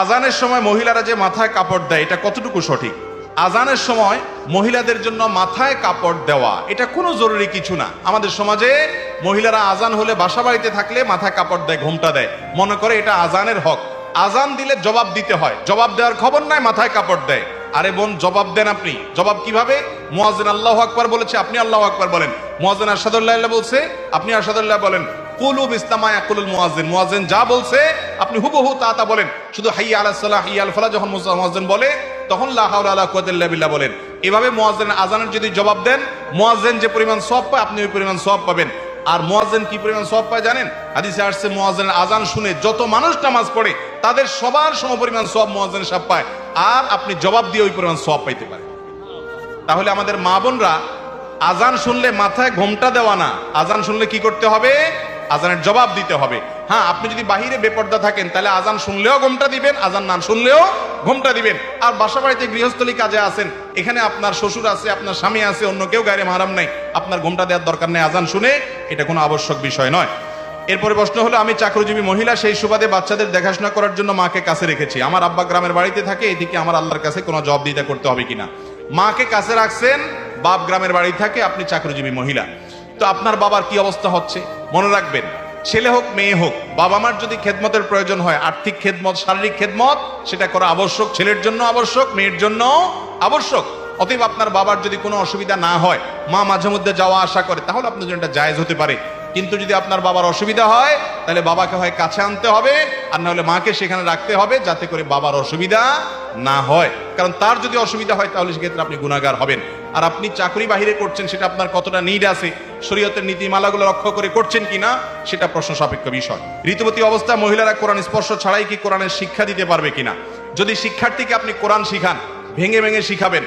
আজানের সময় মহিলারা যে মাথায় কাপড় দেয় এটা কতটুকু সঠিক? আজানের সময় মহিলাদের জন্য মাথায় কাপড় দেওয়া এটা কোনো জরুরি কিছু না। আমাদের সমাজে মহিলারা আজান হলে বাসা বাড়িতে থাকলে মাথায় কাপড় দেয়, ঘোমটা দেয়, মনে করে এটা আজানের হক। আজান দিলে জবাব দিতে হয়, জবাব দেওয়ার খবর নাই, মাথায় কাপড় দেয়। আরে বোন, জবাব দেন আপনি। জবাব কিভাবে? মুয়াজ্জিন আল্লাহু আকবার বলেছে, আপনি আল্লাহু আকবার বলেন। মুয়াজ্জিন আশহাদুল্লাহ ইল্লাল্লাহ বলছে, আপনি আশহাদুল্লাহ বলেন। কুলু বিসলামা ইয়াকুলুল মুয়াজ্জিন, মুয়াজ্জিন যা বলছে আপনি হুবহু তা বলেন। শুধু হাইয়া আলাস সালাহ হাইয়া আল ফালাহ যখন মুয়াজ্জিন বলে তখন লা হাওলা ওয়ালা কুওয়াতা ইল্লা বিল্লাহ বলেন। এভাবে মুয়াজ্জিন আজানের যদি জবাব দেন, মুয়াজ্জিন যে পরিমাণ সওয়াব পায় আপনি ওই পরিমাণ সওয়াব পাবেন। আর মুয়াজ্জিন কি পরিমাণ সওয়াব পায় জানেন? হাদিসে আসছে মুয়াজ্জিনের আজান শুনে যত মানুষ নামাজ পড়ে তাদের সবার সমপরিমাণ সওয়াব মুয়াজ্জিন সাহেব পায়, আর আপনি জবাব দিয়ে ওই পরিমাণ সওয়াব পাইতে পারেন। তাহলে আমাদের মা বোনরা আজান শুনলে মাথায় ঘোমটা দেওয়া না, আজান শুনলে কি করতে হবে? আজানের জবাব দিতে হবে। হ্যাঁ, আপনি যদি বাহিরে বেপর্দা থাকেন তাহলে আজান শুনলেও ঘোমটা দিবেন, আজান না শুনলেও ঘোমটা দিবেন। আর বাসা বাড়িতে গৃহস্থলী কাজে আছেন, এখানে আপনার শ্বশুর আছে, আপনার স্বামী আছে, অন্য কেউ গায়রে মাহরাম নাই, আপনার ঘোমটা দেওয়ার দরকার নেই আজান শুনে, এটা কোনো আবশ্যক বিষয় নয়। এরপরে প্রশ্ন হলো, আমি চাকরিজীবী মহিলা, সেই সুবাদে বাচ্চাদের দেখাশোনা করার জন্য মাকে কাছে রেখেছি। আমার আব্বা গ্রামের বাড়িতে থাকে, এদিকে আমার আল্লাহর কাছে কোনো জবাবদিহিতা করতে হবে কিনা? মাকে কাছে রাখছেন, বাপ গ্রামের বাড়ি থাকে, আপনি চাকরিজীবী মহিলা, তো আপনার বাবার কি অবস্থা হচ্ছে? মনে রাখবেন, ছেলে হোক মেয়ে হোক, বাবা মার যদি খেদমতের প্রয়োজন হয়, আর্থিক খেদমত, শারীরিক খেদমত, সেটা করা আবশ্যক, ছেলের জন্য আবশ্যক, মেয়ের জন্য আবশ্যক। অতএব আপনার বাবার যদি কোনো অসুবিধা না হয়, মা মাঝে মধ্যে যাওয়া আসা করে, তাহলে আপনার জন্য এটা জায়েজ হতে পারে। কিন্তু যদি আপনার বাবার অসুবিধা হয়, তাহলে বাবাকে হয় কাছে আনতে হবে, আর না হলে মাকে সেখানে রাখতে হবে, যাতে করে বাবার অসুবিধা না হয়। কারণ তার যদি অসুবিধা হয় তাহলে সেক্ষেত্রে আপনি গুনাহগার হবেন। আর আপনি চাকরি বাহিরে করছেন, সেটা আপনার কতটা নিড আছে, শরীয়তের নীতিমালাগুলো রক্ষা করে করছেন কিনা, সেটা প্রশ্ন সাপেক্ষ বিষয়। ঋতুবতী অবস্থায় মহিলারা কোরআন স্পর্শ ছাড়াই কি কোরআনের শিক্ষা দিতে পারবে কিনা? যদি শিক্ষার্থীকে আপনি কোরআন শিখান, ভেঙে ভেঙে শিখাবেন।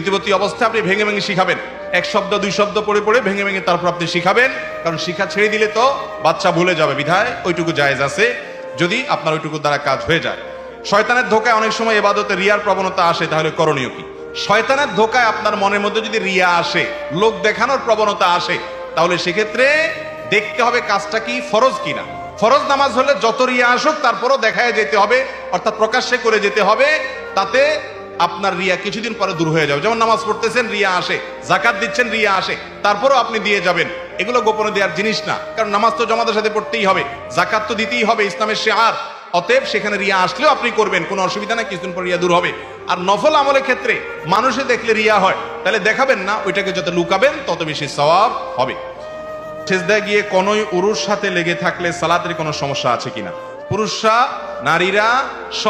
ঋতুবতী অবস্থায় আপনি ভেঙে ভেঙে শিখাবেন, এক শব্দ দুই শব্দ পড়ে পড়ে ভেঙে ভেঙে তারপর আপনি শিখাবেন। কারণ শিক্ষা ছেড়ে দিলে তো বাচ্চা ভুলে যাবে, বিধায় ওইটুকু জায়েজ আছে যদি আপনার ওইটুকু দ্বারা কাজ হয়ে যায়। শয়তানের ধোকায় অনেক সময় ইবাদতে রিয়ার প্রবণতা আসে, তাহলে করণীয় কি? শয়তানের ধোকায় আপনার মনের মধ্যে যদি রিয়া আসে, লোক দেখানোর প্রবণতা আসে, তাহলে সেক্ষেত্রে দেখতে হবে কাজটা কি ফরজ কিনা। ফরজ নামাজ হলে যত রিয়া আসুক তারপরও দেখায় যেতে হবে, অর্থাৎ প্রকাশ্যে করে যেতে হবে, তাতে আপনার রিয়া কিছুদিন পরে দূর হয়ে যাবে। যেমন নামাজ পড়তেছেন, রিয়া আসে, যাকাত দিচ্ছেন, রিয়া আসে, তারপরও আপনি দিয়ে যাবেন। এগুলো গোপনে দেওয়ার জিনিস না, কারণ নামাজ তো জামাতের সাথে পড়তেই হবে, যাকাত তো দিতেই হবে, ইসলামের শিআর। অতএব সেখানে রিয়া আসলেও আপনি করবেন, কোনো অসুবিধা নাই, কিছুদিন পর রিয়া দূর হবে। আর নফল আমলের ক্ষেত্রে মানুষে দেখলে রিয়া হয়, তাহলে দেখাবেন না, ওইটাকে যত লুকাবেন তত বেশি সওয়াব হবে। সেজদায় গিয়ে কোনোই উরুর সাথে লেগে থাকলে সালাতের কোনো সমস্যা আছে কিনা? পুরুষরা, নারীরা সবাই